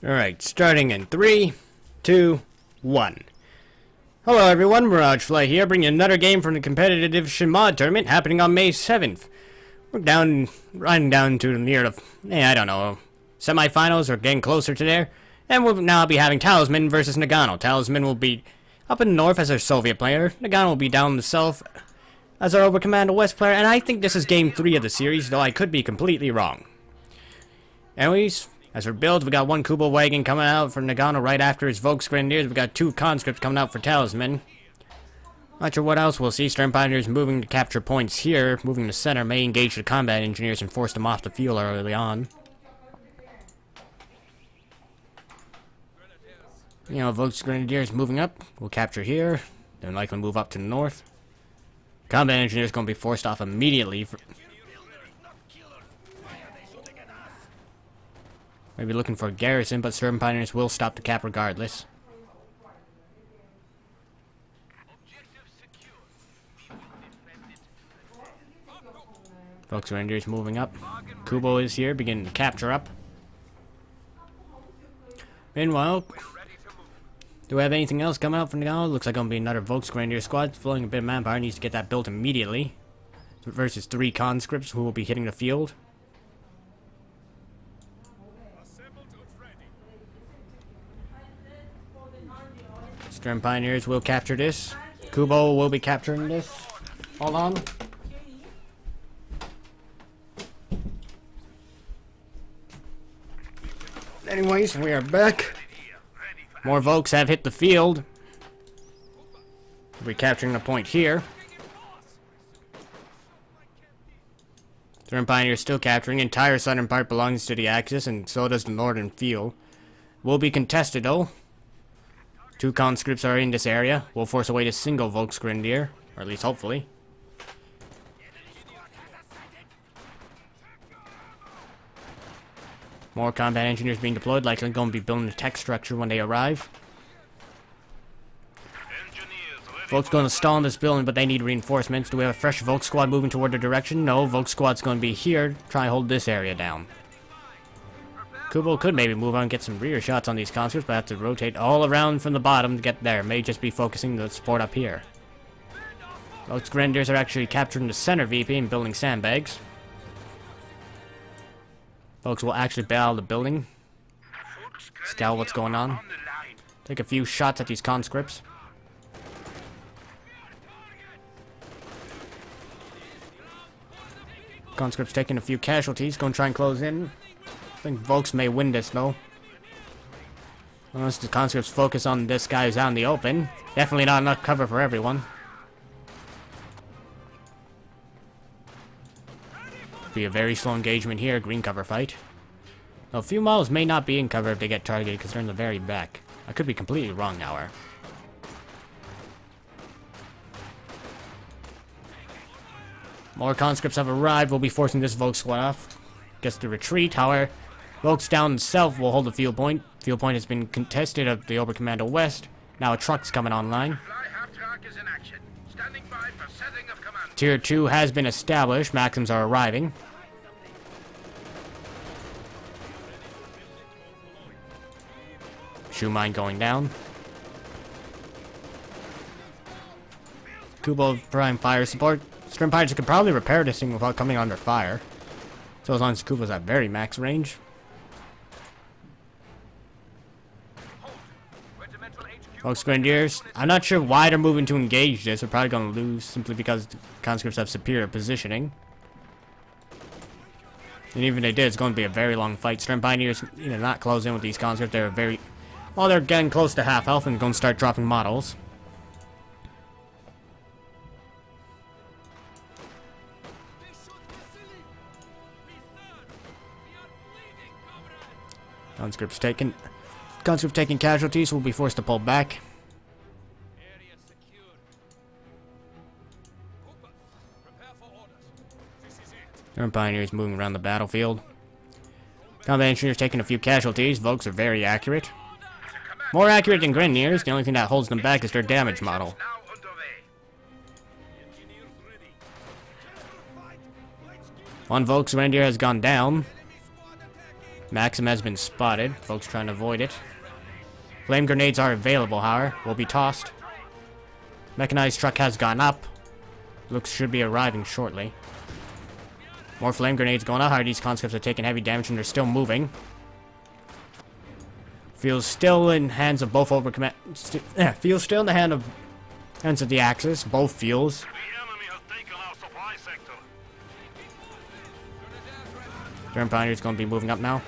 Alright, starting in 3, 2, 1. Hello everyone, MirageFly here, bringing you another game from the competitive Shimad tournament happening on May 7th. We're riding down to near the, I don't know, semifinals or getting closer to there. And we'll now be having Talisman versus Noggano. Talisman will be up in the north as our Soviet player. Noggano will be down in the south as our Over Commando West player. And I think this is game 3 of the series, though I could be completely wrong. Anyways, as for builds, we got one Kubo wagon coming out for Noggano right after his Volksgrenadiers. We got 2 conscripts coming out for Talisman. Not sure what else we'll see. Stern Pioneers moving to capture points here. Moving to center may engage the combat engineers and force them off the field early on. You know, Volksgrenadiers moving up. We'll capture here. Then likely move up to the north. Combat engineers going to be forced off immediately. Maybe looking for a garrison, but Stern Pioneers will stop the cap regardless. Volksgrenadiers moving up. Kubo is here, beginning to capture up. Meanwhile, do we have anything else coming out from Noggano? Looks like going to be another Volksgrenadier squad. Flowing a bit of manpower, needs to get that built immediately. Versus 3 conscripts who will be hitting the field. Stern Pioneers will capture this. Kubo will be capturing this. Hold on. Anyways, we are back. More Volks have hit the field. We'll be capturing the point here. Stern Pioneers still capturing. Entire southern part belongs to the Axis, and so does the northern field. Will be contested though. 2 conscripts are in this area. We'll force away this single Volksgrenadier, or at least hopefully. More combat engineers being deployed, likely going to be building the tech structure when they arrive. Volk's going to stall in this building, but they need reinforcements. Do we have a fresh Volk squad moving toward their direction? No, Volk squad's going to be here, try and hold this area down. Kubo could maybe move on and get some rear shots on these conscripts, but have to rotate all around from the bottom to get there. May just be focusing the support up here. Volksgrenadiers are actually capturing the center VP and building sandbags. Folks will actually bail out of the building. Scout what's going on. Take a few shots at these conscripts. Conscripts taking a few casualties. Going to try and close in. I think Volks may win this though. Unless the conscripts focus on this guy who's out in the open. Definitely not enough cover for everyone. Be a very slow engagement here, green cover fight. Now, a few models may not be in cover if they get targeted because they're in the very back. I could be completely wrong now. More conscripts have arrived. We'll be forcing this Volk squad off. Gets to retreat, however. Volks down south will hold the field point. Field point has been contested of the Over Commando West. Now a truck's coming online. Tier 2 has been established. Maxims are arriving. Shoe mine going down. Kubo prime fire support. Stern Pirates could probably repair this thing without coming under fire. So as long as Kubo's at very max range. Volksgrenadiers, I'm not sure why they're moving to engage this. We're probably going to lose simply because the conscripts have superior positioning. And even if they did, it's going to be a very long fight. Stern Pioneers, not close in with these conscripts. They're they're getting close to half health and going to start dropping models. Conscripts taking casualties will be forced to pull back. Stern Pioneers moving around the battlefield. Combat engineers taking a few casualties. Volks are very accurate. More accurate than Grenadiers. The only thing that holds them back is their damage model. One Volksgrenadier has gone down. Maxim has been spotted. Folks trying to avoid it. Flame grenades are available, however. Will be tossed. Mechanized truck has gone up. Looks should be arriving shortly. More flame grenades going out. However, these conscripts are taking heavy damage and they're still moving. Feels still in hands of both over command. Feels still in the hands of the Axis. Both fuels. The enemy has taken our supply sector. German Pioneer's going to be moving up now.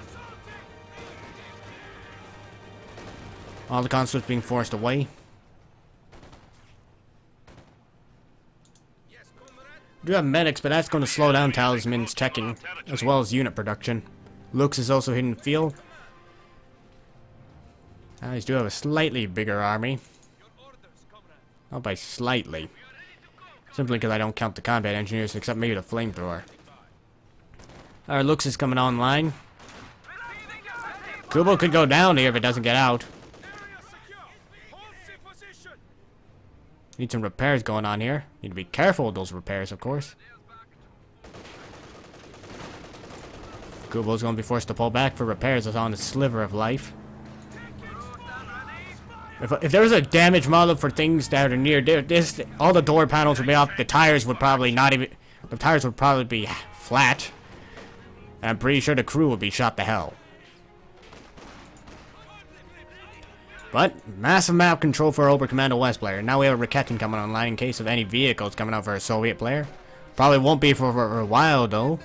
All the conscripts being forced away. We do have medics, but that's going to slow down Talisman's teching, as well as unit production. Lux is also hitting the field. Allies do have a slightly bigger army. Not by slightly. Simply because I don't count the combat engineers, except maybe the flamethrower. Our Lux is coming online. Kubo could go down here if it doesn't get out. Need some repairs going on here. Need to be careful with those repairs, of course. Kubo's going to be forced to pull back for repairs. That's on the sliver of life. If there was a damage model for things that are near this, all the door panels would be off. The tires would probably not even. The tires would probably be flat. And I'm pretty sure the crew would be shot to hell. But massive map control for Oberkommando West player. Now we have a Raketin coming online in case of any vehicles coming out for a Soviet player. Probably won't be for a while though.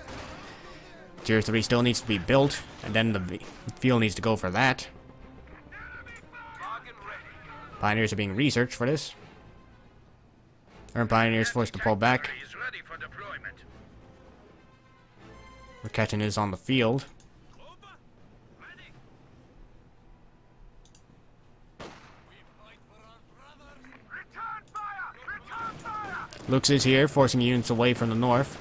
Tier 3 still needs to be built, and then the fuel needs to go for that. Pioneers are being researched for this. Our Pioneers forced to pull back. Raketin is on the field. Lux is here, forcing units away from the north.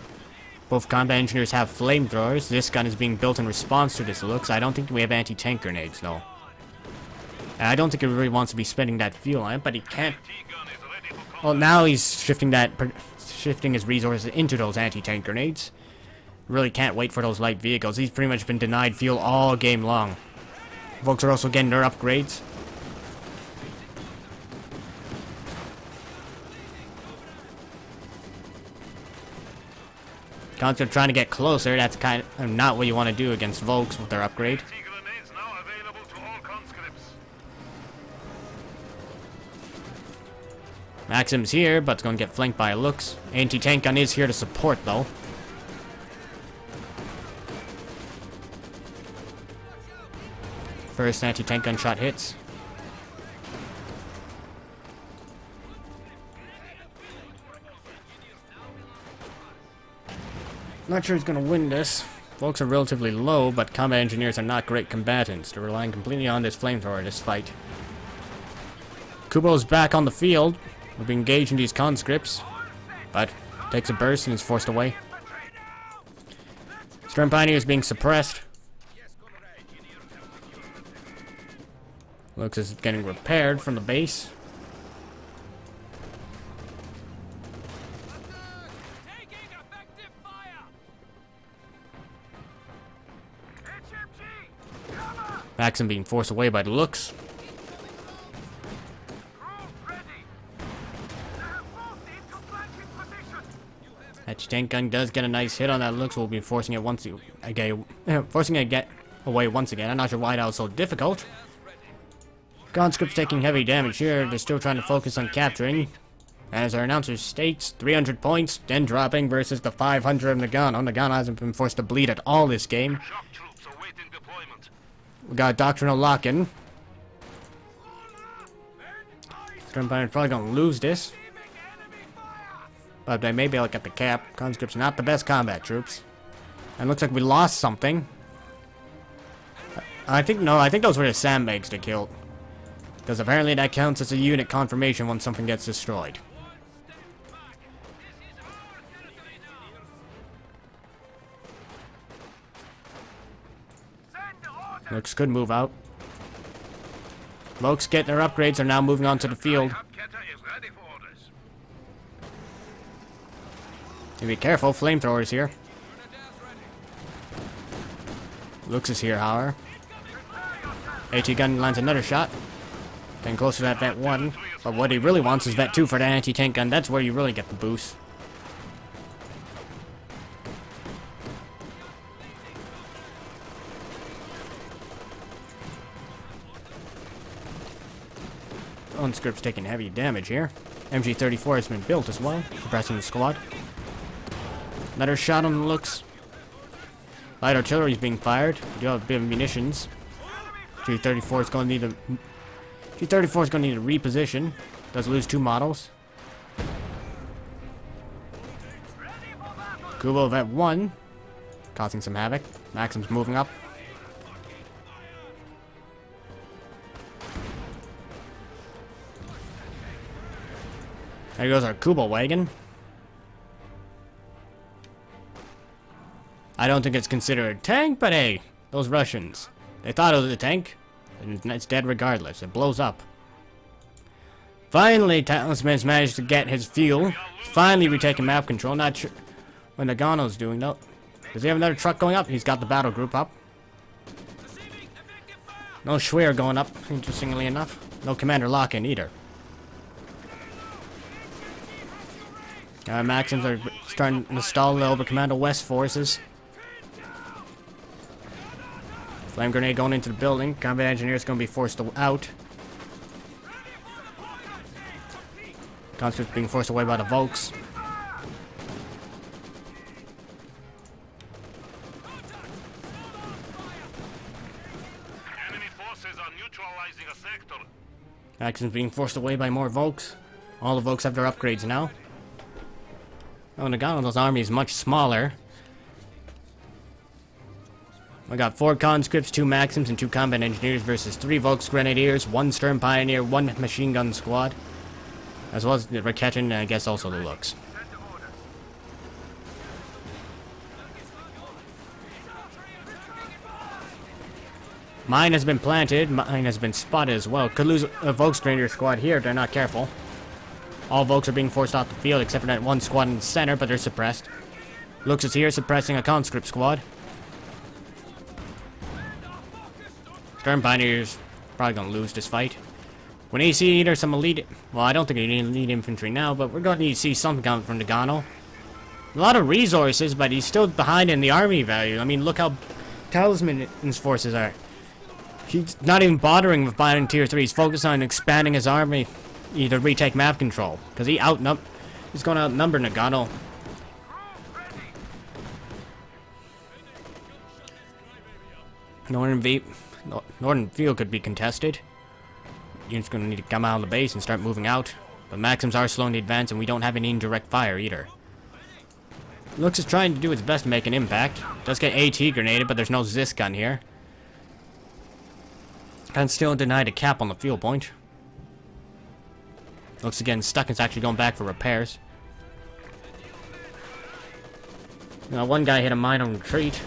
Both combat engineers have flamethrowers. This gun is being built in response to this Lux. I don't think we have anti-tank grenades, though. And I don't think he really wants to be spending that fuel on it, but he can't. Well, now he's shifting his resources into those anti-tank grenades. Really can't wait for those light vehicles. He's pretty much been denied fuel all game long. Folks are also getting their upgrades. Conscript trying to get closer. That's kind of not what you want to do against Volks with their upgrade. Maxim's here, but it's going to get flanked by Lux. Anti-tank gun is here to support, though. First anti-tank gun shot hits. Not sure who's going to win this. Folks are relatively low, but combat engineers are not great combatants. They're relying completely on this flamethrower this fight. Kubo's back on the field. We'll be engaged in these conscripts, but takes a burst and is forced away. Stern Pioneer is being suppressed. Looks as it's getting repaired from the base. Maxim being forced away by the Lux. That tank gun does get a nice hit on that Lux. We'll be forcing it get away once again. I'm not sure why that was so difficult. Conscripts taking heavy damage here. They're still trying to focus on capturing. As our announcer states, 300 points, then dropping versus the 500 of Noggano. Noggano hasn't been forced to bleed at all this game. We got doctrinal lock-in. Stern Pioneer's probably gonna lose this. But they may be able to get the cap. Conscripts are not the best combat troops. And looks like we lost something. I think those were the sandbags they killed. Because apparently that counts as a unit confirmation when something gets destroyed. Looks could move out. Folks getting their upgrades are now moving on to the field. Be careful, flamethrowers here. Looks is here, however. AT gun lands another shot. Getting closer to that Vet 1. But what he really wants is Vet 2 for that anti-tank gun. That's where you really get the boost. Conscript's taking heavy damage here. MG34 has been built as well, suppressing the squad. Another shot on the looks. Light artillery is being fired. We do have a bit of munitions. G34 is going to need a G34 is going to need a reposition. Does lose 2 models. Kubo Vet 1 causing some havoc. Maxim's moving up. There goes our Kubo wagon. I don't think it's considered a tank, but hey, those Russians. They thought it was a tank, and it's dead regardless. It blows up. Finally, Talisman's managed to get his fuel. Finally retaking map control. Not sure what Noggano's doing, though. Does he have another truck going up? He's got the battle group up. No Schwer going up, interestingly enough. No Commander Lock-in either. Maxims are starting to stall over Commando West forces. Flame grenade going into the building. Combat engineer is going to be forced out. Conscripts being forced away by the Volks. Enemy forces are neutralizing a sector. Maxims being forced away by more Volks. All the Volks have their upgrades now. Oh, Noggano's army is much smaller. We got 4 conscripts, 2 Maxims, and 2 combat engineers versus 3 Volks Grenadiers, 1 Stern Pioneer, 1 machine gun squad. As well as the Raketen and I guess also the Looks. Mine has been planted, mine has been spotted as well. Could lose a Volks Grenadier squad here if they're not careful. All Volks are being forced off the field except for that 1 squad in the center, but they're suppressed. Looks is here suppressing a conscript squad. Stern Pioneer's probably gonna lose this fight. We need to see either some elite... Well, I don't think we need elite infantry now, but we're going to need to see something coming from Noggano. A lot of resources, but he's still behind in the army value. I mean, look how Talisman's forces are. He's not even bothering with buying tier 3. He's focused on expanding his army. Either retake map control, because he's going to outnumber Noggano. Northern field could be contested. Unit's going to need to come out of the base and start moving out. But Maxims are slowing the advance, and we don't have any indirect fire either. Looks is trying to do its best to make an impact. Does get AT grenaded, but there's no Zis gun here. And still denied a cap on the fuel point. Looks again stuck. It's actually going back for repairs. Now, one guy hit a mine on retreat.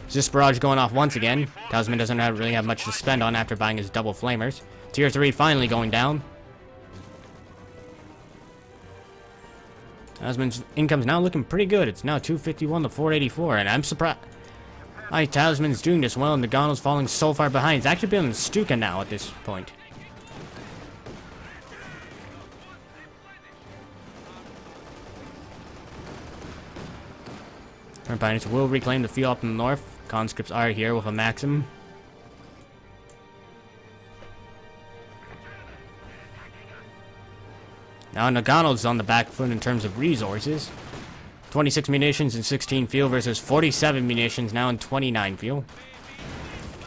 This barrage going off once again. Talisman doesn't really have much to spend on after buying his double flamers. Tier 3 finally going down. Talisman's income's now looking pretty good. It's now 251 to 484, and I'm surprised. Talisman's doing this well, and Noggano's falling so far behind. He's actually building Stuka now at this point. Pioneers will reclaim the field up in the north. Conscripts are here with a Maxim. Now Noggano's on the back foot in terms of resources. 26 munitions and 16 fuel versus 47 munitions now and 29 fuel.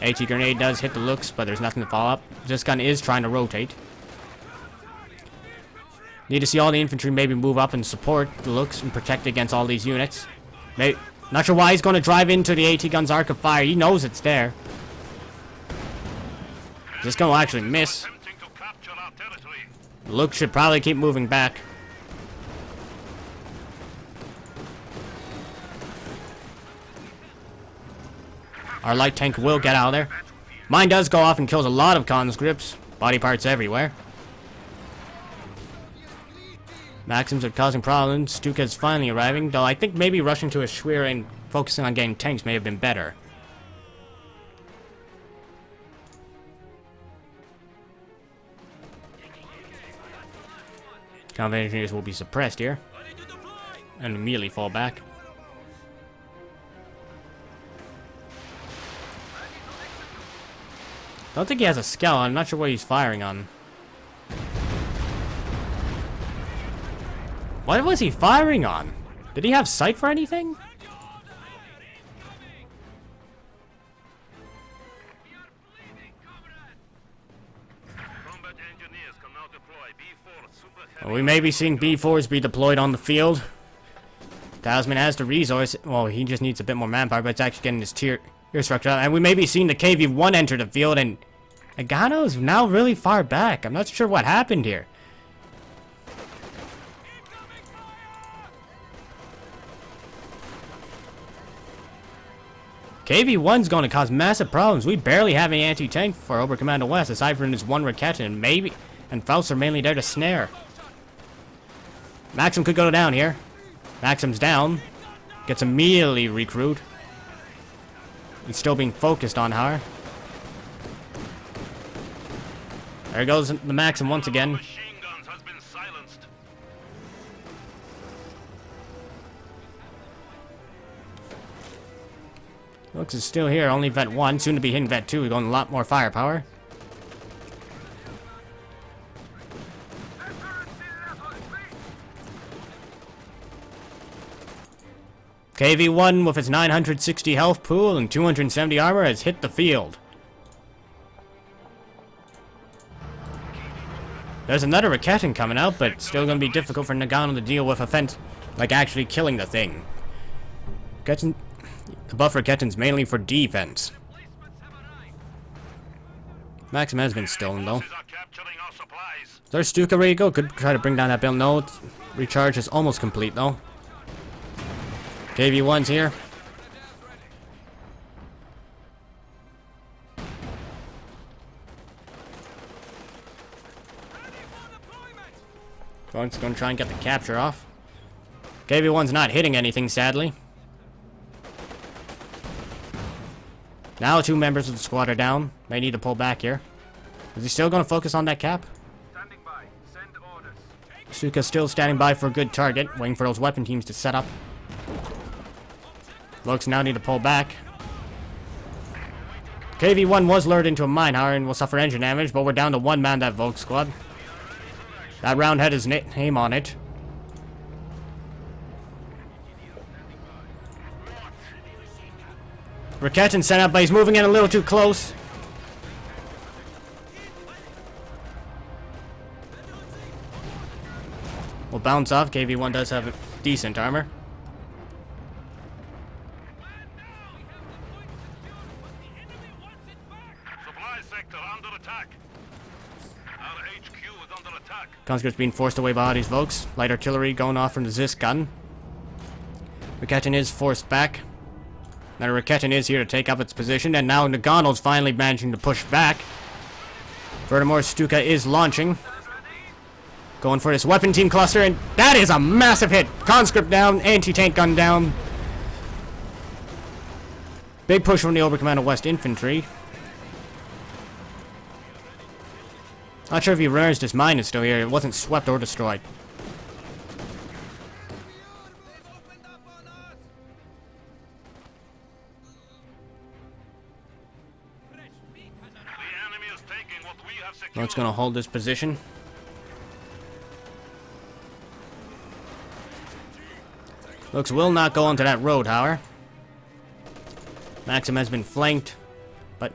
AT grenade does hit the Looks, but there's nothing to follow up. This gun is trying to rotate. Need to see all the infantry maybe move up and support the Looks and protect against all these units. Maybe, not sure why he's going to drive into the AT gun's arc of fire. He knows it's there. This gun will actually miss. The Looks should probably keep moving back. Our light tank will get out of there. Mine does go off and kills a lot of conscripts. Body parts everywhere. Maxims are causing problems. Stuka is finally arriving, though I think maybe rushing to a Schwer and focusing on getting tanks may have been better. Combat engineers will be suppressed here. And immediately fall back. I don't think he has a scout. I'm not sure what he's firing on. What was he firing on? Did he have sight for anything? Well, we may be seeing B4s be deployed on the field. Talisman has the resource. Well, he just needs a bit more manpower, but it's actually getting his tier structure out. And we may be seeing the KV-1 enter the field, and Noggano is now really far back. I'm not sure what happened here. KV-1's going to cause massive problems. We barely have any anti-tank for Oberkommando West, aside from this one Raketen, and Faust are mainly there to snare. Maxim could go down here. Maxim's down. Gets immediately recruit. He's still being focused on her. There goes the Maxim once again. Machine guns has been silenced. Looks is still here, only Vet 1, soon to be hitting Vet 2. We're going a lot more firepower. KV-1 with its 960 health pool and 270 armor has hit the field. There's another Raketen coming out, but still going to be difficult for Noggano to deal with offense, like actually killing the thing. The buff Raketen's mainly for defense. Maxim has been stolen though. There's Stuka ready to go. Could try to bring down that build. No, recharge is almost complete though. KV-1's here. Going to try and get the capture off. KV-1's not hitting anything, sadly. Now 2 members of the squad are down. May need to pull back here. Is he still going to focus on that cap? Standing by. Send orders. Stuka's still standing by for a good target, waiting for those weapon teams to set up. Looks now need to pull back. KV-1 was lured into a mine, however, and will suffer engine damage, but we're down to 1 man that Volk squad. That round had his name on it. Raketen sent up, but he's moving in a little too close. We'll bounce off. KV-1 does have decent armor. Supply sector under attack. Our HQ is under attack. Conscripts being forced away by all these Volks. Light artillery going off from the Zis gun. Raketen is forced back. Now Raketen is here to take up its position, and now Noggano's finally managing to push back. Furthermore, Stuka is launching. Going for this weapon team cluster, and that is a massive hit! Conscript down, anti-tank gun down. Big push from the Oberkommando West Infantry. Not sure if he realized this mine is still here. It wasn't swept or destroyed. The enemy is taking what we have secured. Looks gonna hold this position. Looks will not go onto that road, however. Maxim has been flanked, but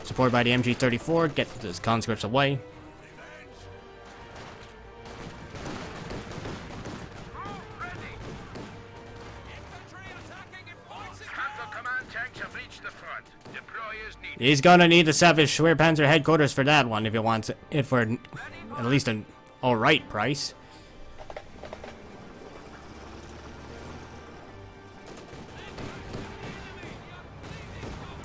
supported by the MG-34, get his conscripts away. He's gonna need to set his Schwerpanzer headquarters for that one if he wants it for at least an alright price.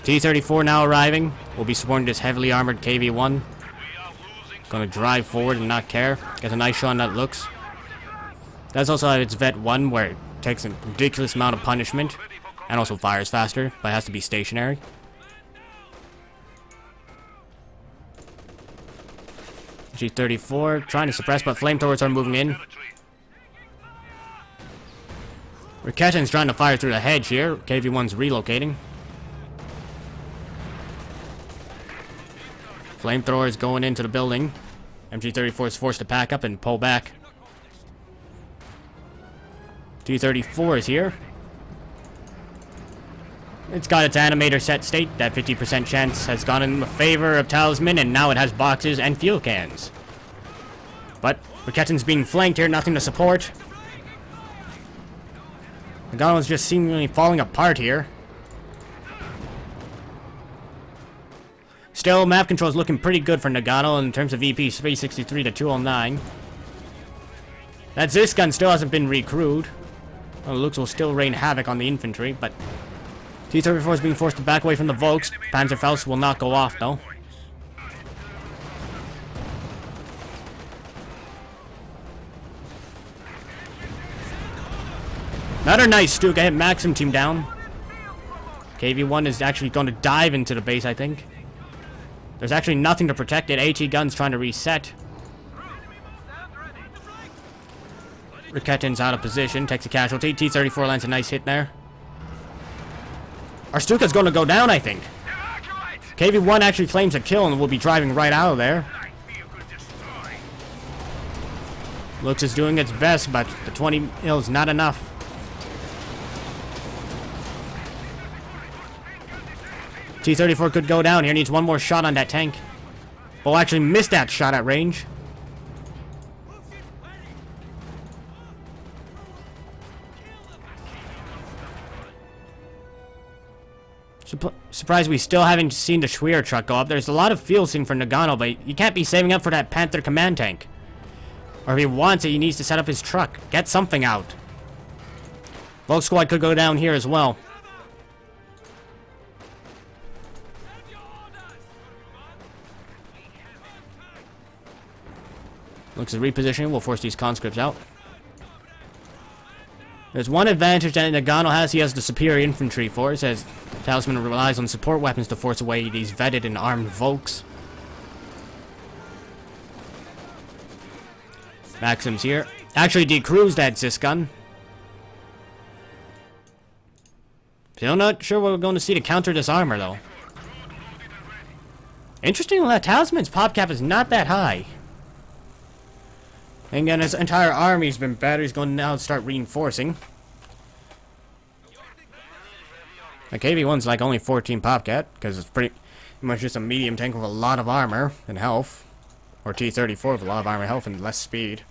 T-34 now arriving. Will be supporting this heavily armored KV-1. Gonna drive forward and not care. Gets a nice shot on that looks. That's also its Vet 1 where it takes a ridiculous amount of punishment and also fires faster, but it has to be stationary. MG34 trying to suppress, but flamethrowers are moving in. Riketin's trying to fire through the hedge here. KV-1's relocating. Flamethrowers going into the building. MG34 is forced to pack up and pull back. T-34 is here. It's got its animator set state. That 50% chance has gone in favor of Talisman, and now it has boxes and fuel cans. But Riketin's being flanked here, nothing to support. Noggano's just seemingly falling apart here. Still, map control is looking pretty good for Noggano in terms of EP 363 to 209. That Zis gun still hasn't been recrewed. Well, it looks will still rain havoc on the infantry, but T-34 is being forced to back away from the Volks. Panzerfaust will not go off, though. Another nice Stuka hit Maxim team down. KV-1 is actually going to dive into the base, I think. There's actually nothing to protect it. HE guns trying to reset. Riketin's out of position, takes a casualty. T-34 lands a nice hit there. Our Stuka's going to go down, I think. KV-1 actually claims a kill and will be driving right out of there. Looks is doing its best, but the 20 mil is not enough. T-34 could go down here. Needs one more shot on that tank. Oh, actually missed that shot at range. Surprised we still haven't seen the Schweer truck go up. There's a lot of fuel seen for Noggano, but you can't be saving up for that Panther command tank. Or if he wants it, he needs to set up his truck. Get something out. Volk squad could go down here as well. Looks at repositioning will force these conscripts out. There's one advantage that Noggano has. He has the superior infantry force, as Talisman relies on support weapons to force away these vetted and armed Volks. Maxim's here. Actually decrews that Zis gun. Still not sure what we're going to see to counter this armor, though. Interestingly, that Talisman's pop cap is not that high. And again, his entire army's been battered. He's going to now start reinforcing. The KV-1's like only 14 pop cap, because it's pretty much just a medium tank with a lot of armor and health. Or T-34 with a lot of armor, health, and less speed.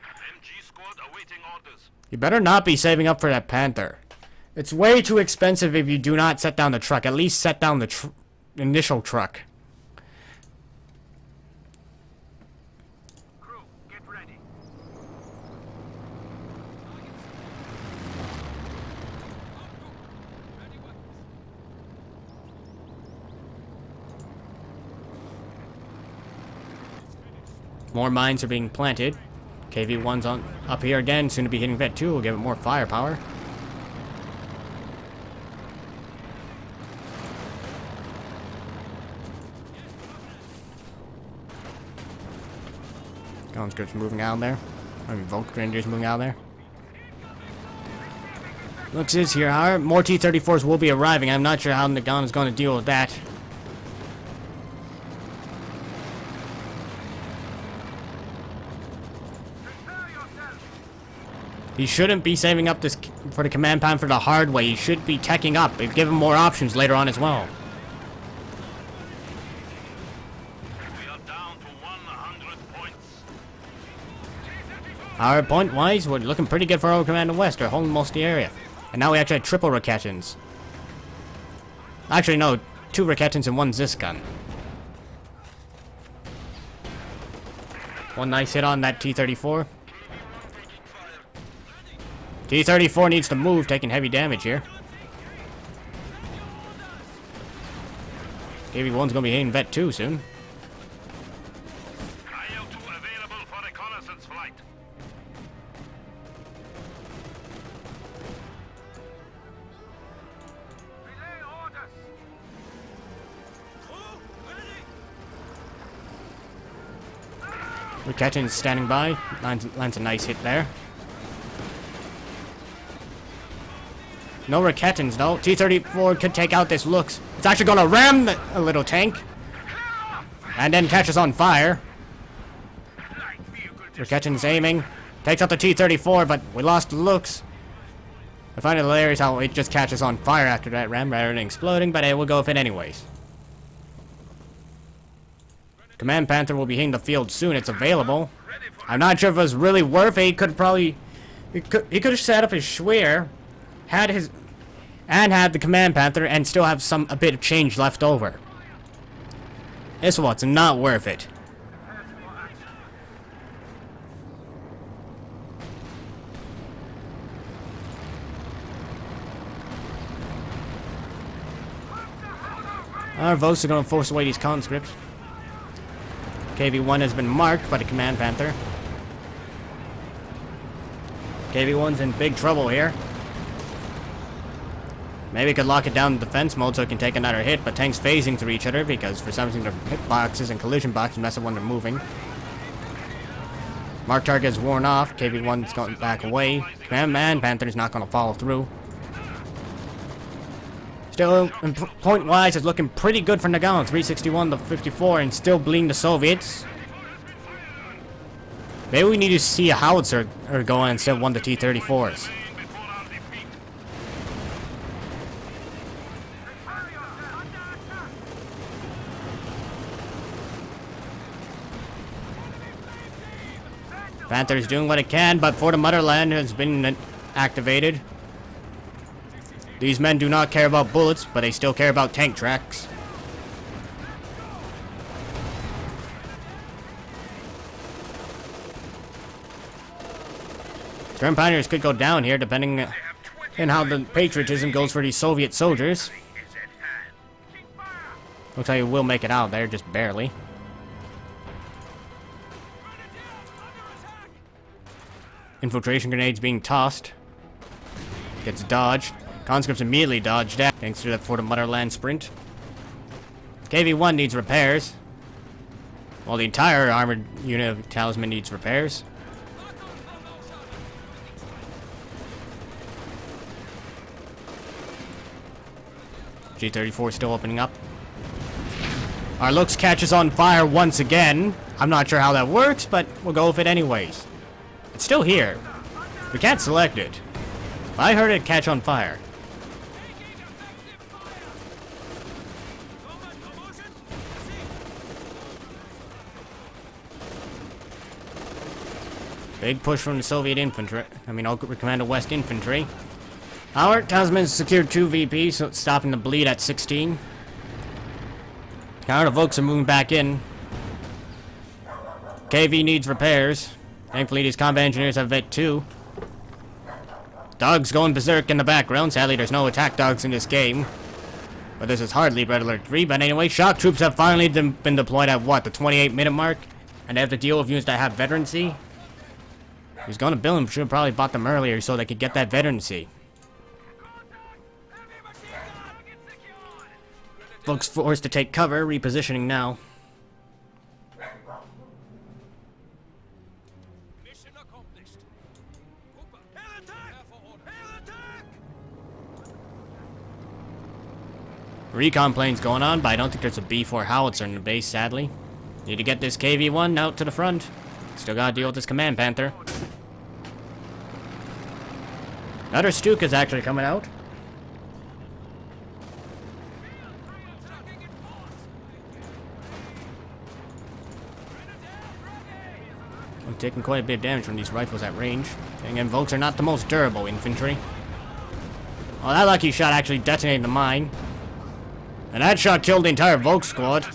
MG squad awaiting orders. You better not be saving up for that Panther. It's way too expensive if you do not set down the truck. At least set down the initial truck. More mines are being planted. KV-1's on up here again, soon to be hitting Vet 2. We'll give it more firepower. Conscripts moving out there. I mean, Volk Grenadiers moving out there. Looks is here, however. More T-34s will be arriving. I'm not sure how Noggano's going to deal with that. He shouldn't be saving up this for the command Panther the hard way. He should be teching up and give him more options later on as well. We are down to 100 points. Our point-wise, we're looking pretty good for our Commander West. They're holding most of the area. And now we actually have triple Riketins. Actually, no. 2 Riketins and 1 Zis gun. One nice hit on that T-34. T-34 needs to move, taking heavy damage here. KV-1's going to be hitting Vet 2 soon. IL-2 available for reconnaissance flight. Relay orders. Riketin's standing by. Lands a nice hit there. No Riketins, though. T-34 could take out this Lux. It's actually gonna ram a little tank. And then catches on fire. Riketin's aiming. Takes out the T-34, but we lost the Lux. I find it hilarious how it just catches on fire after that ram rather than exploding, but it will go with it anyways. Command Panther will be hitting the field soon. It's available. I'm not sure if it was really worth it. He could have set up his Schwer, had the Command Panther, and still have a bit of change left over. This one's not worth it. Our votes are going to force away these conscripts. KV-1 has been marked by the Command Panther. KV-1's in big trouble here. Maybe we could lock it down in defense mode so it can take another hit, but tanks phasing through each other because for some reason their hitboxes and collision boxes mess up when they're moving. Mark target is worn off. KV-1's going back away. Command Panther's not going to follow through. Still, point-wise, it's looking pretty good for Noggano. 361 to 54 and still bleeding the Soviets. Maybe we need to see a howitzer go instead of one of the T-34s. Panther's doing what it can, but For the Motherland has been activated. These men do not care about bullets, but they still care about tank tracks. German Pioneers could go down here, depending on how the patriotism goes for these Soviet soldiers. Looks like we will make it out there, just barely. Infiltration grenades being tossed. Gets dodged. Conscripts immediately dodged that, thanks to that For the Motherland sprint. KV-1 needs repairs. Well, the entire armored unit of Talisman needs repairs. G-34 still opening up. Our Lux catches on fire once again. I'm not sure how that works, but we'll go with it anyways. It's still here. We can't select it. I heard it catch on fire. Big push from the Soviet infantry. Commander West infantry. Our Talisman secured 2 VP, so it's stopping the bleed at 16. Now the Volks are moving back in. KV needs repairs. Thankfully, these combat engineers have vet 2. Dogs going berserk in the background. Sadly, there's no attack dogs in this game. But this is hardly Red Alert 3. But anyway, shock troops have finally been deployed at what, the 28-minute mark? And they have to deal with units that have veterancy? He's gonna build them. Should have probably bought them earlier so they could get that veterancy. Folks forced to take cover, repositioning now. Mission accomplished. Recon plane's going on, but I don't think there's a B4 howitzer in the base, sadly. Need to get this KV-1 out to the front. Still gotta deal with this Command Panther. Another Stuka's actually coming out. I'm taking quite a bit of damage from these rifles at range. And again, Volks are not the most durable infantry. Oh, that lucky shot actually detonated the mine. And that shot killed the entire Volk squad.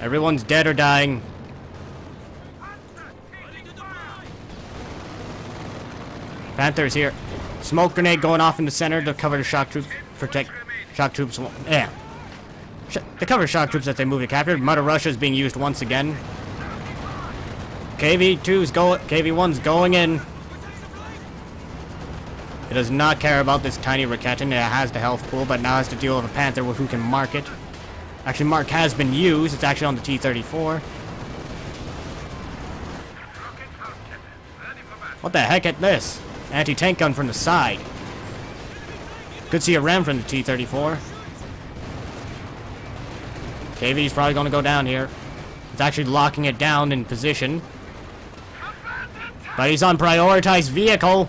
Everyone's dead or dying. Panther's here. Smoke grenade going off in the center to cover the shock troops. Protect shock troops. Yeah. To cover shock troops as they move to capture. Mother Russia is being used once again. KV-1's going in. It does not care about this tiny Riketin. It has the health pool, but now has to deal with a Panther who can mark it. Actually, mark has been used. It's actually on the T-34. What the heck at this? Anti-tank gun from the side. Could see a ram from the T-34. KV's probably going to go down here. It's actually locking it down in position. But he's on prioritized vehicle.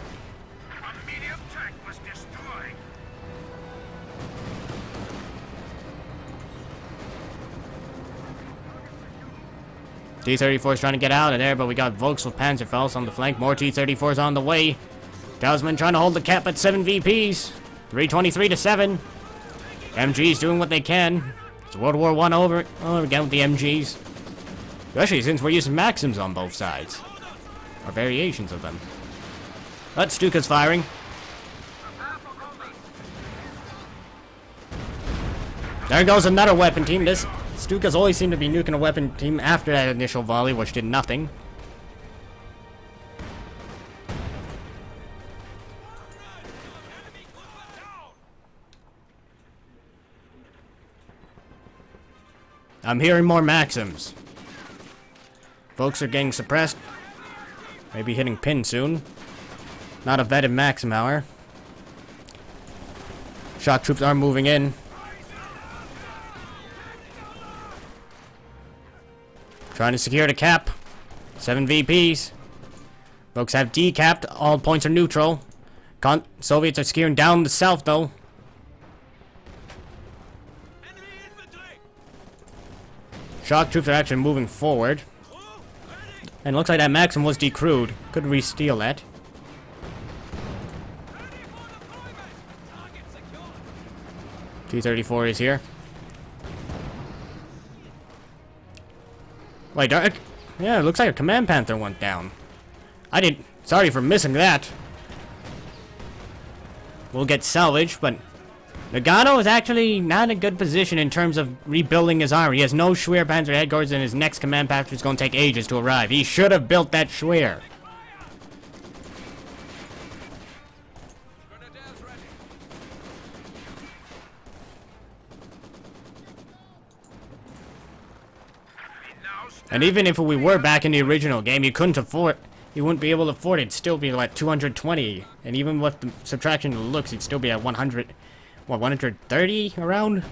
A medium tank was destroyed. T-34 is trying to get out of there, but we got Volks with Panzerfaust on the flank. More T-34s on the way. Talisman trying to hold the cap at 7 VPs. 323 to 7. MG's doing what they can. It's World War I over again with the MGs. Especially since we're using Maxims on both sides. Or variations of them. But Stuka's firing. There goes another weapon team. This Stuka's always seemed to be nuking a weapon team after that initial volley, which did nothing. I'm hearing more Maxims. Folks are getting suppressed. Maybe hitting pin soon. Not a vetted Maxim, however. Shock troops are moving in. Trying to secure the cap. 7 VPs. Folks have decapped. All points are neutral. Soviets are securing down the south, though. Shock troops are actually moving forward. And it looks like that Maxim was decrewed. Could re-steal that. T-34 is here. Wait, yeah, it looks like a Command Panther went down. Sorry for missing that. We'll get salvaged, but Noggano is actually not in a good position in terms of rebuilding his armor. He has no Schwer Panzer headquarters, and his next Command Panther is going to take ages to arrive. He should have built that Schwer. And even if we were back in the original game, you wouldn't be able to afford it. It'd still be like 220. And even with the subtraction of the looks, he'd still be at 100. What, 130 around?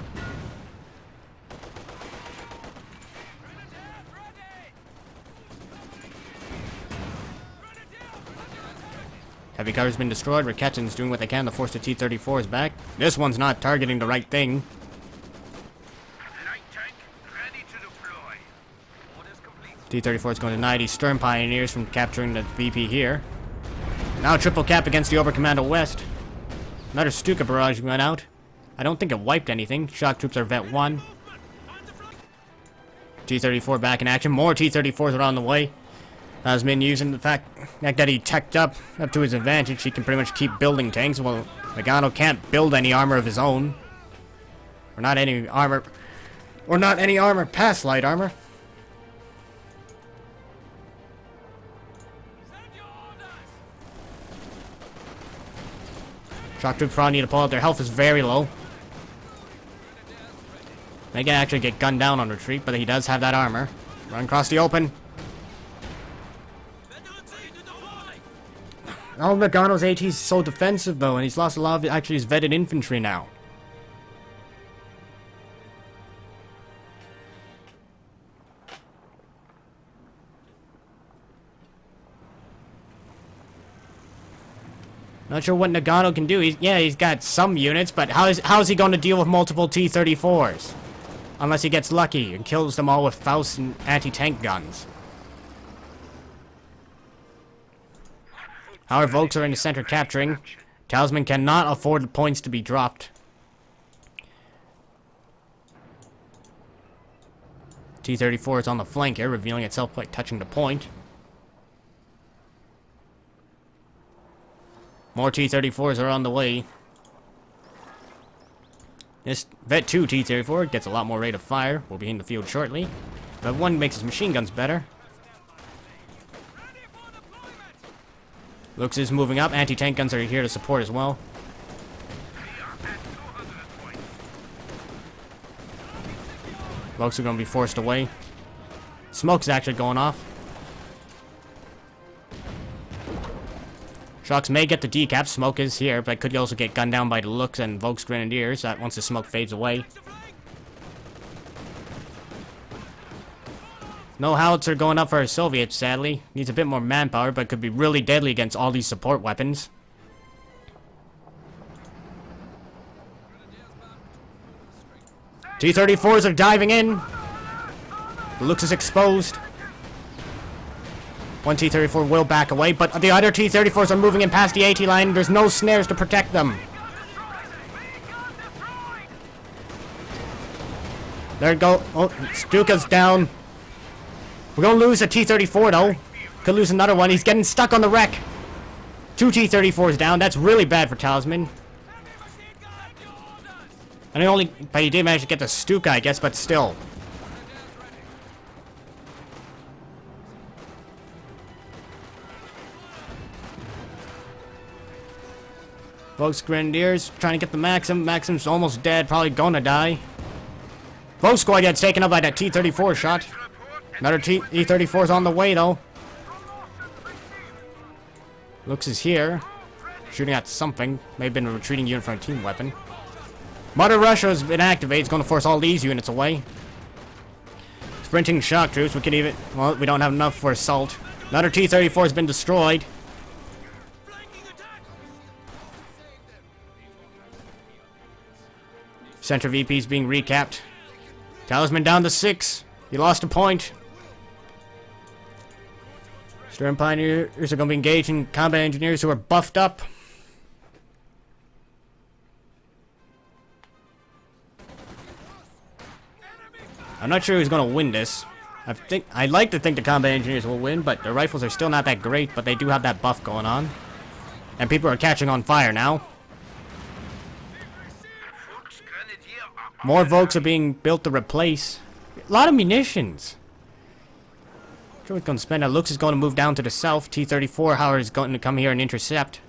Heavy cover's been destroyed. Raketchin's doing what they can to force the T-34s back. This one's not targeting the right thing. Light tank ready to deploy. Orders complete. T-34 is going to deny these Stern Pioneers from capturing the VP here. Now triple cap against the Oberkommando West. Another Stuka barrage went out. I don't think it wiped anything. Shock troops are vet 1. T-34 back in action. More T-34s are on the way. Talisman using the fact that he teched up to his advantage. He can pretty much keep building tanks. Well, Noggano can't build any armor of his own. Or not any armor past light armor. Shock troops probably need to pull out. Their health is very low. They can actually get gunned down on retreat, but he does have that armor. Run across the open. Oh, Noggano's AT is so defensive, though, and he's lost a lot of actually his vetted infantry now. Not sure what Noggano can do. He's got some units, but how is he going to deal with multiple T-34s? Unless he gets lucky and kills them all with Faust and anti-tank guns. Our Volks are in the center capturing. Talisman cannot afford the points to be dropped. T-34 is on the flank here, revealing itself by touching the point. More T-34s are on the way. This Vet 2 T-34 gets a lot more rate of fire. Will be in the field shortly. Vet 1 makes his machine guns better. Looks is moving up. Anti-tank guns are here to support as well. Volks are going to be forced away. Smoke's actually going off. Sharks may get the decap. Smoke is here, but could also get gunned down by the Looks and Volk's Grenadiers once the smoke fades away. No howitzer going up for our Soviets, sadly. Needs a bit more manpower, but could be really deadly against all these support weapons. T-34s are diving in. The Looks is exposed. One T-34 will back away, but the other T-34s are moving in past the AT line. There's no snares to protect them. There it go. Oh, Stuka's down. We're gonna lose a T-34 though. Could lose another one. He's getting stuck on the wreck. 2 T-34s down. That's really bad for Talisman. And but he did manage to get the Stuka, I guess, but still. Volk's Grenadiers trying to get the Maxim. Maxim's almost dead, probably gonna die. Volk's squad gets taken up by that T-34 shot. Another T-34's on the way, though. Looks is here. Shooting at something. May have been a retreating unit from a team weapon. Mother Russia has been activated. It's going to force all these units away. Sprinting shock troops. We can even... Well, we don't have enough for assault. Another T-34 has been destroyed. Center VP is being recapped. Talisman down to 6. He lost a point. Stern Pioneers are going to be engaging combat engineers who are buffed up. I'm not sure who's going to win this. I'd like to think the combat engineers will win, but their rifles are still not that great, but they do have that buff going on. And people are catching on fire now. More Volks are being built to replace. A lot of munitions. Sure, we're going to spend. Looks is going to move down to the south. T-34 Howard is going to come here and intercept.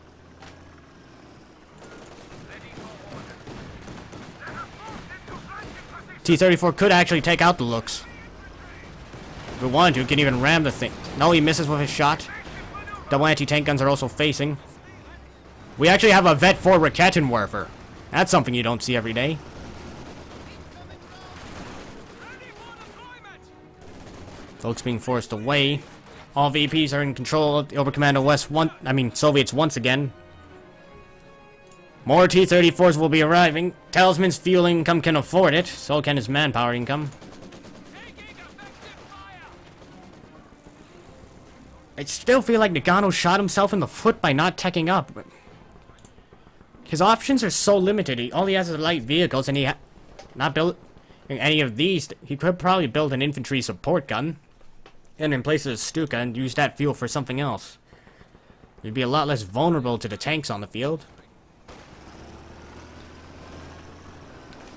T-34 could actually take out the Looks. If we wanted to, we can even ram the thing. No, he misses with his shot. Double anti-tank guns are also facing. We actually have a Vet 4 Rakettenwerfer. That's something you don't see every day. Folks being forced away. All VPs are in control of the Oberkommando West Soviets once again. More T-34s will be arriving. Talisman's fuel income can afford it. So can his manpower income. I still feel like Noggano shot himself in the foot by not teching up. His options are so limited. All he has is light vehicles, and not built any of these. He could probably build an infantry support gun. And in place of the Stuka and use that fuel for something else. You'd be a lot less vulnerable to the tanks on the field.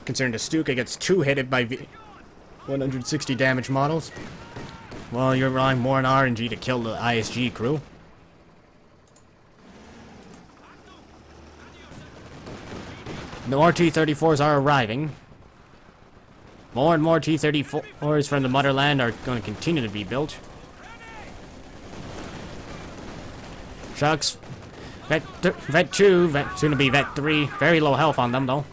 Considering the Stuka gets 2-hitted by 160 damage models. Well, you're relying more on RNG to kill the ISG crew. More T-34s are arriving. More and more T-34s from the motherland are going to continue to be built. Shucks. Vet 2, soon to be Vet 3. Very low health on them, though.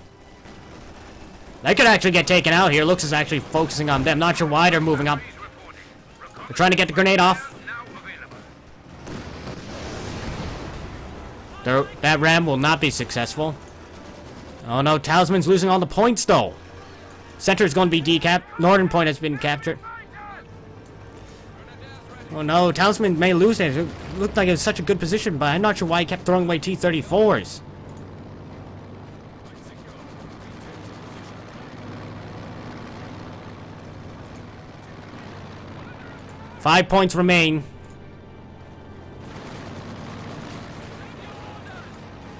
They could actually get taken out here. Looks is actually focusing on them. Not sure why they're moving up. They're trying to get the grenade off. That ram will not be successful. Oh no, Talisman's losing all the points, though. Center is going to be decapped. Northern point has been captured. Oh no, Talisman may lose it. It looked like it was such a good position, but I'm not sure why he kept throwing away T-34s. Five points remain.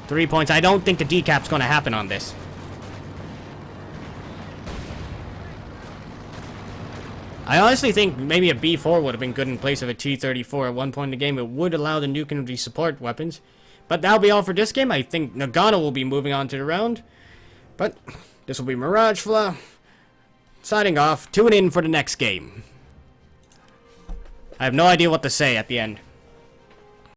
3 points. I don't think the decap's going to happen on this. I honestly think maybe a B4 would have been good in place of a T-34 at one point in the game. It would allow the nuke and the support weapons. But that'll be all for this game. I think Noggano will be moving on to the round. But this will be Mirage Fla signing off. Tune in for the next game. I have no idea what to say at the end.